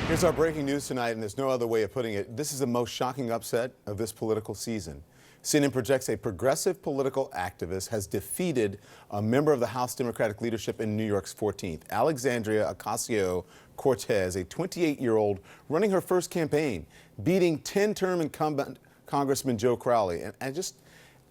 Here's our breaking news tonight, and there's no other way of putting it. This is the most shocking upset of this political season. CNN projects a progressive political activist has defeated a member of the House Democratic leadership in New York's 14th. Alexandria Ocasio-Cortez, a 28-year-old running her first campaign, beating 10-term incumbent Congressman Joe Crowley.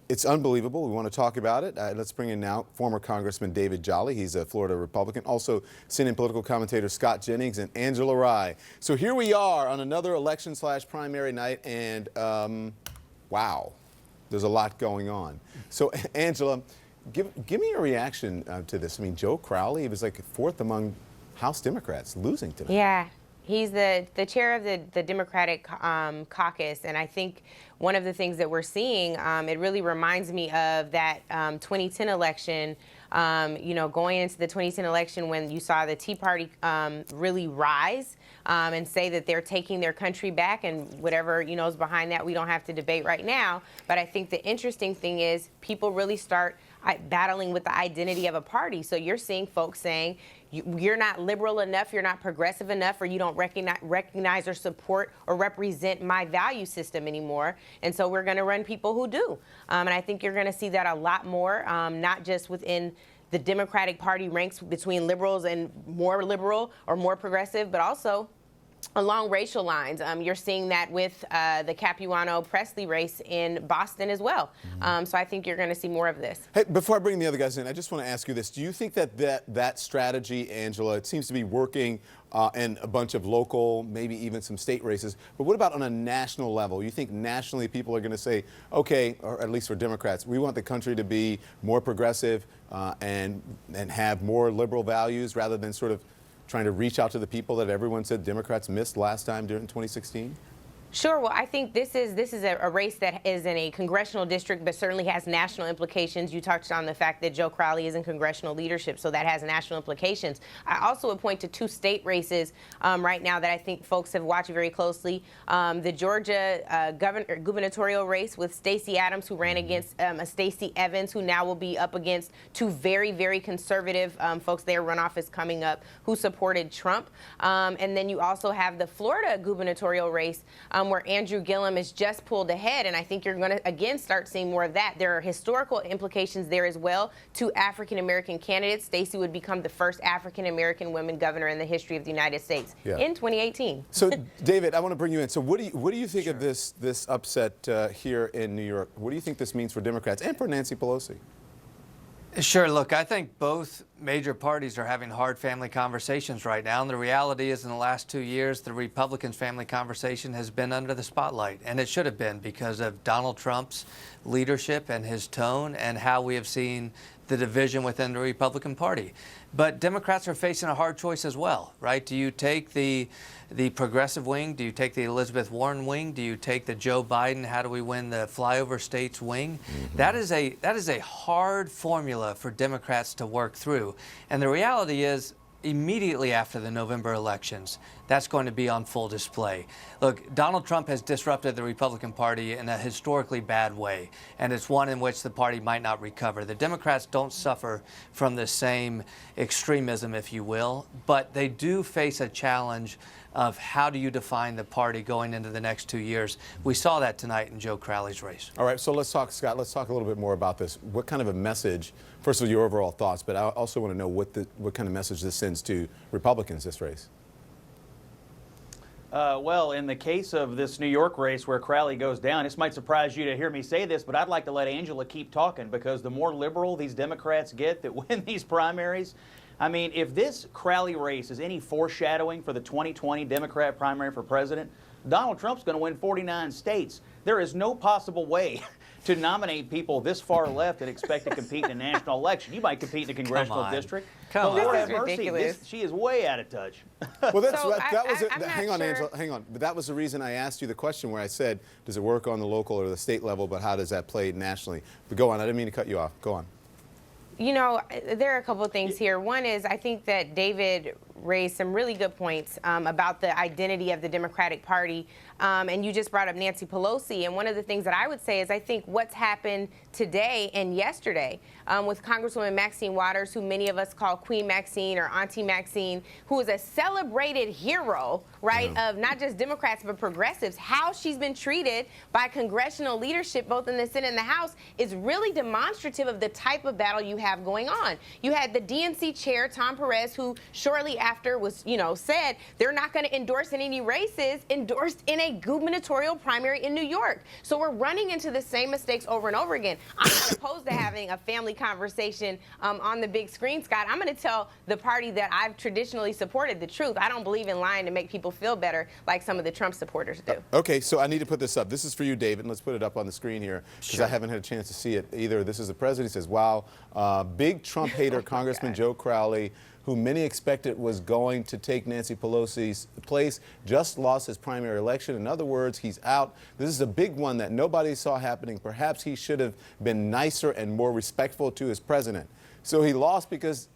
It's unbelievable. We want to talk about it. Let's bring in now former Congressman David Jolly. He's a Florida Republican. Also, CNN political commentator Scott Jennings and Angela Rye. So here we are on another election/primary night, and wow, there's a lot going on. So, Angela, give me your reaction to this. I mean, Joe Crowley, he was like fourth among House Democrats, losing tonight. Yeah. He's the chair of the Democratic caucus, and I think one of the things that we're seeing, it really reminds me of that 2010 election, going into the 2010 election when you saw the Tea Party really rise and say that they're taking their country back, and whatever, is behind that, we don't have to debate right now. But I think the interesting thing is people really start battling with the identity of a party. So you're seeing folks saying, you're not liberal enough, you're not progressive enough, or you don't recognize or support or represent my value system anymore. And so we're going to run people who do. And I think you're going to see that a lot more, not just within the Democratic Party ranks between liberals and more liberal or more progressive, but also along racial lines. You're seeing that with the Capuano-Presley race in Boston as well. So I think you're going to see more of this. Hey, before I bring the other guys in, I just want to ask you this. Do you think that strategy, Angela, it seems to be working in a bunch of local, maybe even some state races, but what about on a national level? You think nationally people are going to say, okay, or at least for Democrats, we want the country to be more progressive and have more liberal values rather than sort of trying to reach out to the people that everyone said Democrats missed last time during 2016? Sure. Well, I think this is a race that is in a congressional district, but certainly has national implications. You touched on the fact that Joe Crowley is in congressional leadership, so that has national implications. I also would point to two state races right now that I think folks have watched very closely. The Georgia gubernatorial race with Stacey Abrams, who ran against Stacey Evans, who now will be up against two very, very conservative folks. Their runoff is coming up, who supported Trump. And then you also have the Florida gubernatorial race, where Andrew Gillum is just pulled ahead, and I think you're going to, again, start seeing more of that. There are historical implications there as well. Two African-American candidates. Stacey would become the first African-American woman governor in the history of the United States in 2018. So, David, I want to bring you in. So what do you think of this upset here in New York? What do you think this means for Democrats and for Nancy Pelosi? Sure. Look, I think both major parties are having hard family conversations right now. And the reality is in the last 2 years, the Republicans' family conversation has been under the spotlight. And it should have been because of Donald Trump's leadership and his tone and how we have seen the division within the Republican Party. But Democrats are facing a hard choice as well, right? Do you take the progressive wing? Do you take the Elizabeth Warren wing? Do you take the Joe Biden, how do we win the flyover states wing? That is a hard formula for Democrats to work through. And the reality is, immediately after the November elections, that's going to be on full display. Look, Donald Trump has disrupted the Republican Party in a historically bad way, and it's one in which the party might not recover. The Democrats don't suffer from the same extremism, if you will, but they do face a challenge of how do you define the party going into the next 2 years. We saw that tonight in Joe Crowley's race. All right, so let's talk, Scott, let's talk a little bit more about this. What kind of a message, first of all, your overall thoughts, but I also want to know what kind of message this sends to Republicans, this race. Well, in the case of this New York race where Crowley goes down, this might surprise you to hear me say this, but I'd like to let Angela keep talking, because the more liberal these Democrats get that win these primaries, I mean, if this Crowley race is any foreshadowing for the 2020 Democrat primary for president, Donald Trump's going to win 49 states. There is no possible way to nominate people this far left and expect to compete in a national election. You might compete in a congressional district. Come on. Lord have mercy. she is way out of touch. Well, that was it. I'm not Hang on, sure. Angela, hang on. But that was the reason I asked you the question where I said, does it work on the local or the state level, but how does that play nationally? But go on. I didn't mean to cut you off. Go on. You know, there are a couple of things here. One is I think that David raised some really good points about the identity of the Democratic Party. And you just brought up Nancy Pelosi. And one of the things that I would say is I think what's happened today and yesterday with Congresswoman Maxine Waters, who many of us call Queen Maxine or Auntie Maxine, who is a celebrated hero, right, of not just Democrats but progressives, how she's been treated by congressional leadership, both in the Senate and the House, is really demonstrative of the type of battle you have going on. You had the DNC chair, Tom Perez, who shortly after was, said they're not going to endorse in any races, endorsed in a gubernatorial primary in New York. So we're running into the same mistakes over and over again. I'm not opposed to having a family conversation on the big screen, Scott. I'm going to tell the party that I've traditionally supported the truth. I don't believe in lying to make people feel better like some of the Trump supporters do. Okay, so I need to put this up. This is for you, David. Let's put it up on the screen here because I haven't had a chance to see it either. This is the president. He says, wow, big Trump hater Congressman Joe Crowley, who many expected was going to take Nancy Pelosi's place, just lost his primary election. In other words, he's out. This is a big one that nobody saw happening. Perhaps he should have been nicer and more respectful to his president. So he lost because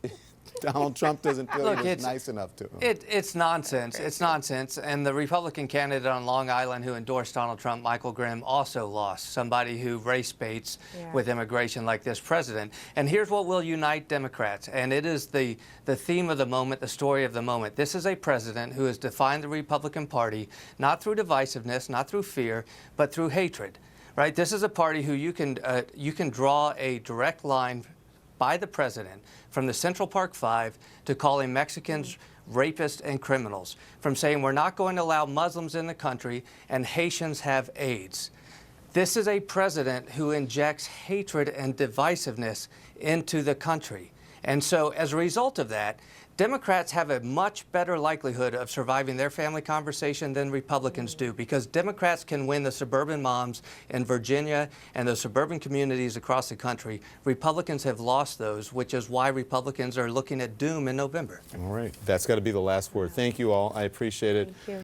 Donald Trump doesn't feel he was nice enough to him. It's nonsense. It's nonsense. And the Republican candidate on Long Island who endorsed Donald Trump, Michael Grimm, also lost. Somebody who race baits with immigration like this president. And here's what will unite Democrats. And it is the theme of the moment, the story of the moment. This is a president who has defined the Republican Party not through divisiveness, not through fear, but through hatred. Right? This is a party who you can draw a direct line by the president from the Central Park Five to calling Mexicans rapists and criminals, from saying we're not going to allow Muslims in the country and Haitians have AIDS. This is a president who injects hatred and divisiveness into the country. And so as a result of that, Democrats have a much better likelihood of surviving their family conversation than Republicans do, because Democrats can win the suburban moms in Virginia and the suburban communities across the country. Republicans have lost those, which is why Republicans are looking at doom in November. All right. That's got to be the last word. Thank you all. I appreciate it. Thank you.